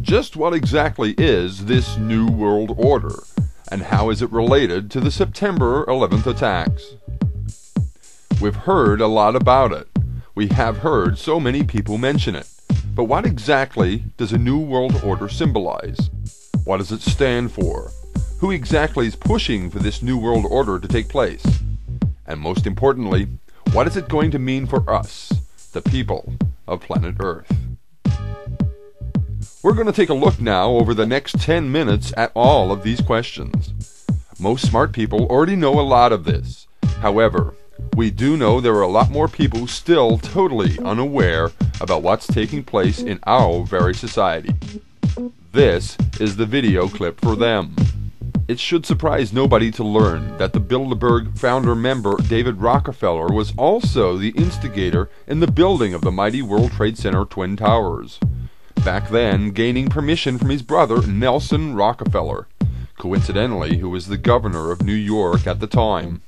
Just what exactly is this New World Order, and how is it related to the September 11th attacks? We've heard a lot about it. We have heard so many people mention it. But what exactly does a New World Order symbolize? What does it stand for? Who exactly is pushing for this New World Order to take place? And most importantly, what is it going to mean for us, the people of planet Earth? We're going to take a look now over the next 10 minutes at all of these questions. Most smart people already know a lot of this. However, we do know there are a lot more people still totally unaware about what's taking place in our very society. This is the video clip for them. It should surprise nobody to learn that the Bilderberger founder member David Rockefeller was also the instigator in the building of the mighty World Trade Center Twin Towers. Back then, gaining permission from his brother Nelson Rockefeller, coincidentally, who was the governor of New York at the time.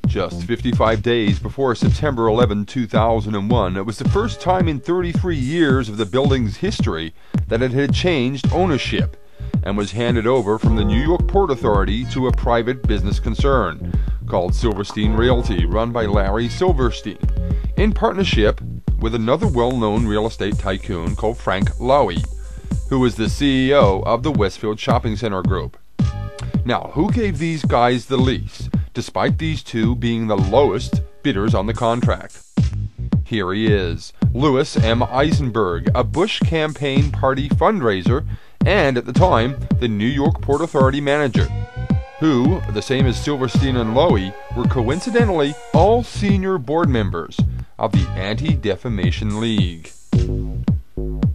Just 55 days before September 11, 2001, it was the first time in 33 years of the building's history that it had changed ownership and was handed over from the New York Port Authority to a private business concern called Silverstein Realty, run by Larry Silverstein, in partnership with another well-known real estate tycoon called Frank Lowy, who was the CEO of the Westfield Shopping Center Group. Now, who gave these guys the lease, despite these two being the lowest bidders on the contract? Here he is, Louis M. Eisenberg, a Bush campaign party fundraiser and, at the time, the New York Port Authority manager, who, the same as Silverstein-Lowy, were coincidentally all senior board members of the Anti-Defamation League.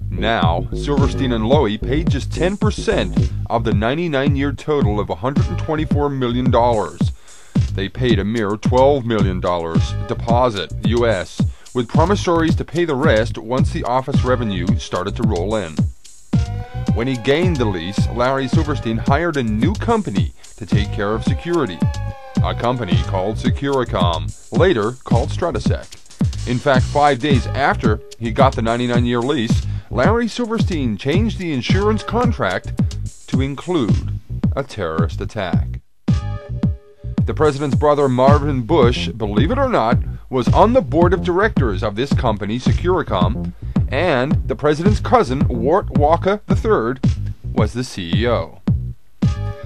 Now, Silverstein-Lowy paid just 10% of the 99-year total of $124 million. They paid a mere $12 million deposit, U.S., with promissories to pay the rest once the office revenue started to roll in. When he gained the lease, Larry Silverstein hired a new company to take care of security, a company called Securicom, later called Stratosec. In fact, 5 days after he got the 99-year lease, Larry Silverstein changed the insurance contract to include a terrorist attack. The president's brother Marvin Bush, believe it or not, was on the board of directors of this company, Securicom, and the president's cousin, Wart Walker III, was the CEO.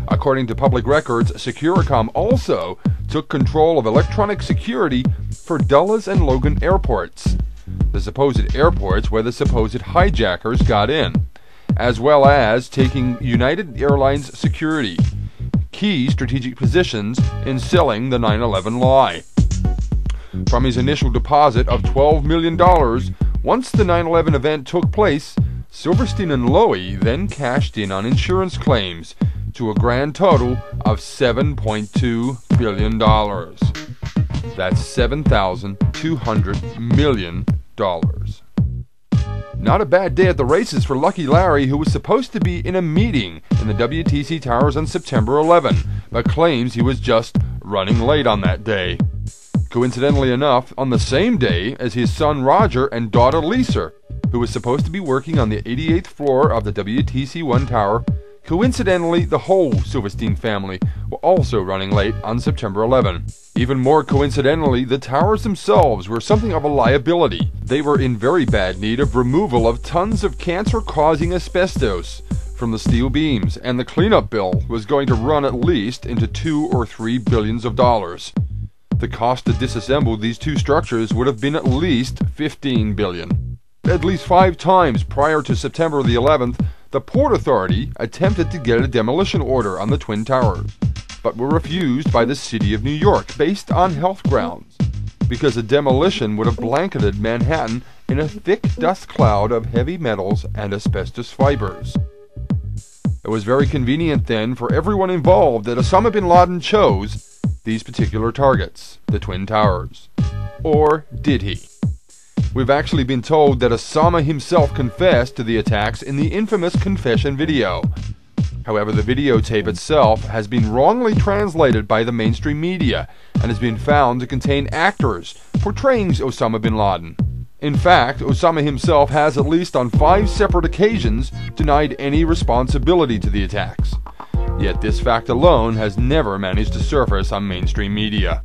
According to public records, Securicom also took control of electronic security for Dulles and Logan airports, the supposed airports where the supposed hijackers got in, as well as taking United Airlines security, key strategic positions in selling the 9/11 lie. From his initial deposit of $12 million, once the 9/11 event took place, Silverstein-Lowy then cashed in on insurance claims to a grand total of $7.2 billion. That's $7,200 million. Not a bad day at the races for Lucky Larry, who was supposed to be in a meeting in the WTC Towers on September 11, but claims he was just running late on that day. Coincidentally enough, on the same day as his son Roger and daughter Lisa, who was supposed to be working on the 88th floor of the WTC-1 tower, coincidentally the whole Silverstein family were also running late on September 11. Even more coincidentally, the towers themselves were something of a liability. They were in very bad need of removal of tons of cancer-causing asbestos from the steel beams, and the cleanup bill was going to run at least into $2 or $3 billion. The cost to disassemble these two structures would have been at least $15 billion. At least 5 times prior to September the 11th, the Port Authority attempted to get a demolition order on the Twin Towers, but were refused by the City of New York based on health grounds, because a demolition would have blanketed Manhattan in a thick dust cloud of heavy metals and asbestos fibers. It was very convenient then for everyone involved that Osama bin Laden chose these particular targets, the Twin Towers. Or did he? We've actually been told that Osama himself confessed to the attacks in the infamous confession video. However, the videotape itself has been wrongly translated by the mainstream media and has been found to contain actors portraying Osama bin Laden. In fact, Osama himself has, at least on 5 separate occasions, denied any responsibility to the attacks. Yet this fact alone has never managed to surface on mainstream media.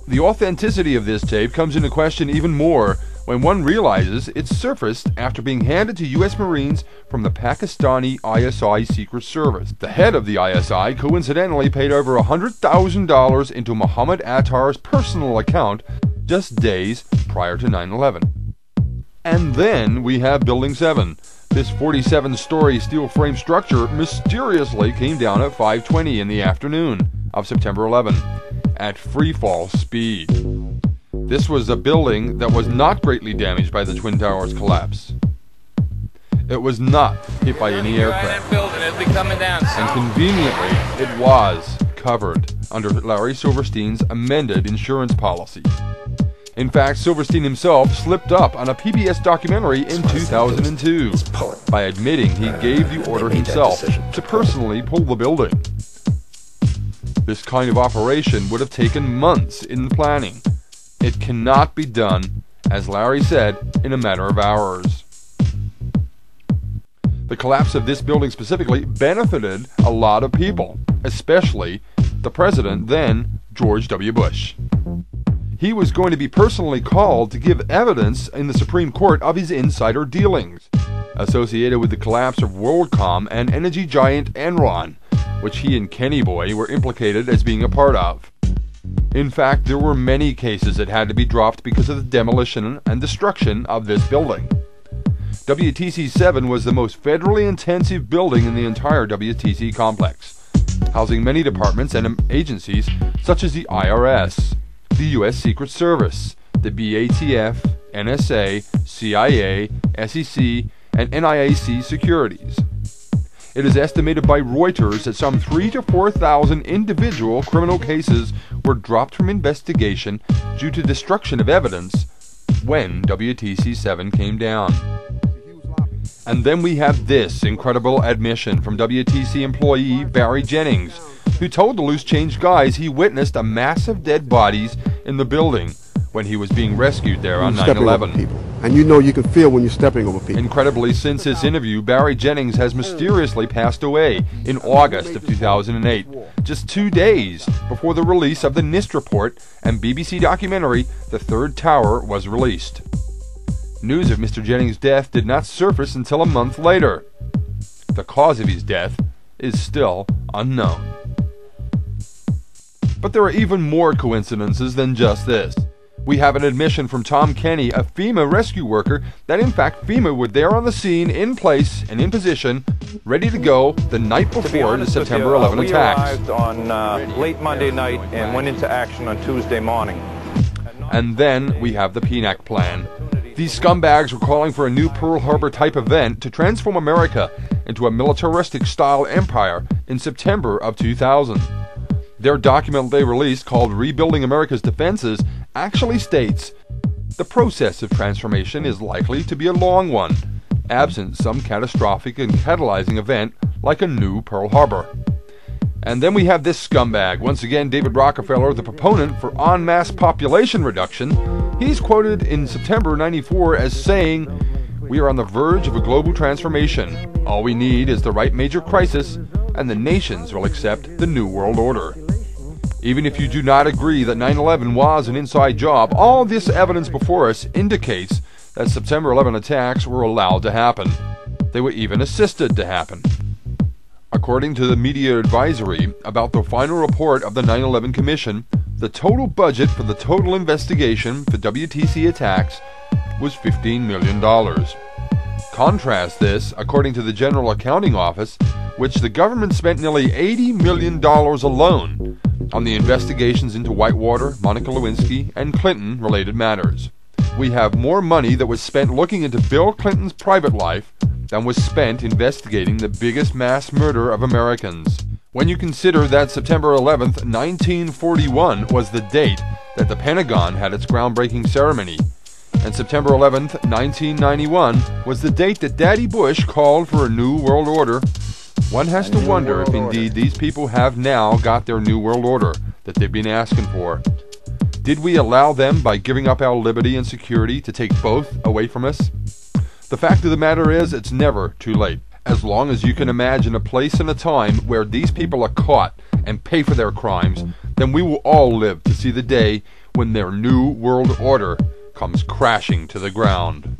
The authenticity of this tape comes into question even more when one realizes it surfaced after being handed to U.S. Marines from the Pakistani ISI Secret Service. The head of the ISI coincidentally paid over $100,000 into Muhammad Attar's personal account just days prior to 9/11. And then we have Building 7. This 47-story steel frame structure mysteriously came down at 5:20 in the afternoon of September 11 at freefall speed. This was a building that was not greatly damaged by the Twin Towers collapse. It was not hit by any aircraft. And conveniently, it was covered under Larry Silverstein's amended insurance policy. In fact, Silverstein himself slipped up on a PBS documentary in 2002 by admitting he gave the order himself to personally pull the building. This kind of operation would have taken months in planning. It cannot be done, as Larry said, in a matter of hours. The collapse of this building specifically benefited a lot of people, especially the president then, George W. Bush. He was going to be personally called to give evidence in the Supreme Court of his insider dealings associated with the collapse of WorldCom and energy giant Enron, which he and Kenny Boy were implicated as being a part of. In fact, there were many cases that had to be dropped because of the demolition and destruction of this building. WTC-7 was the most federally intensive building in the entire WTC complex, housing many departments and agencies such as the IRS, the U.S. Secret Service, the BATF, NSA, CIA, SEC, and NIAC securities. It is estimated by Reuters that some 3,000 to 4,000 individual criminal cases were dropped from investigation due to destruction of evidence when WTC-7 came down. And then we have this incredible admission from WTC employee Barry Jennings, who told the Loose Change guys he witnessed a mass of dead bodies in the building when he was being rescued there on 9/11. And you know you can feel when you're stepping over people. Incredibly, since this interview, Barry Jennings has mysteriously passed away in August of 2008, just 2 days before the release of the NIST report and BBC documentary The Third Tower was released. News of Mr. Jennings' death did not surface until a month later. The cause of his death is still unknown. But there are even more coincidences than just this. We have an admission from Tom Kenny, a FEMA rescue worker, that in fact FEMA were there on the scene, in place and in position, ready to go the night before the September 11 attacks. We arrived on late Monday night and went into action on Tuesday morning. And then we have the PNAC plan. These scumbags were calling for a new Pearl Harbor type event to transform America into a militaristic style empire in September of 2000. Their document they released, called Rebuilding America's Defenses, actually states the process of transformation is likely to be a long one, absent some catastrophic and catalyzing event like a new Pearl Harbor. And then we have this scumbag, once again David Rockefeller, the proponent for en masse population reduction. He's quoted in September '94 as saying, "We are on the verge of a global transformation. All we need is the right major crisis, and the nations will accept the New World Order." Even if you do not agree that 9/11 was an inside job, all this evidence before us indicates that September 11 attacks were allowed to happen. They were even assisted to happen. According to the media advisory about the final report of the 9/11 Commission, the total budget for the total investigation for WTC attacks was $15 million. Contrast this, according to the General Accounting Office, which the government spent nearly $80 million alone on the investigations into Whitewater, Monica Lewinsky, and Clinton-related matters. We have more money that was spent looking into Bill Clinton's private life than was spent investigating the biggest mass murder of Americans. When you consider that September 11th, 1941 was the date that the Pentagon had its groundbreaking ceremony, and September 11th, 1991 was the date that Daddy Bush called for a new world order, one has to wonder if indeed these people have now got their new world order that they've been asking for. Did we allow them, by giving up our liberty and security, to take both away from us? The fact of the matter is, it's never too late. As long as you can imagine a place and a time where these people are caught and pay for their crimes, then we will all live to see the day when their new world order comes crashing to the ground.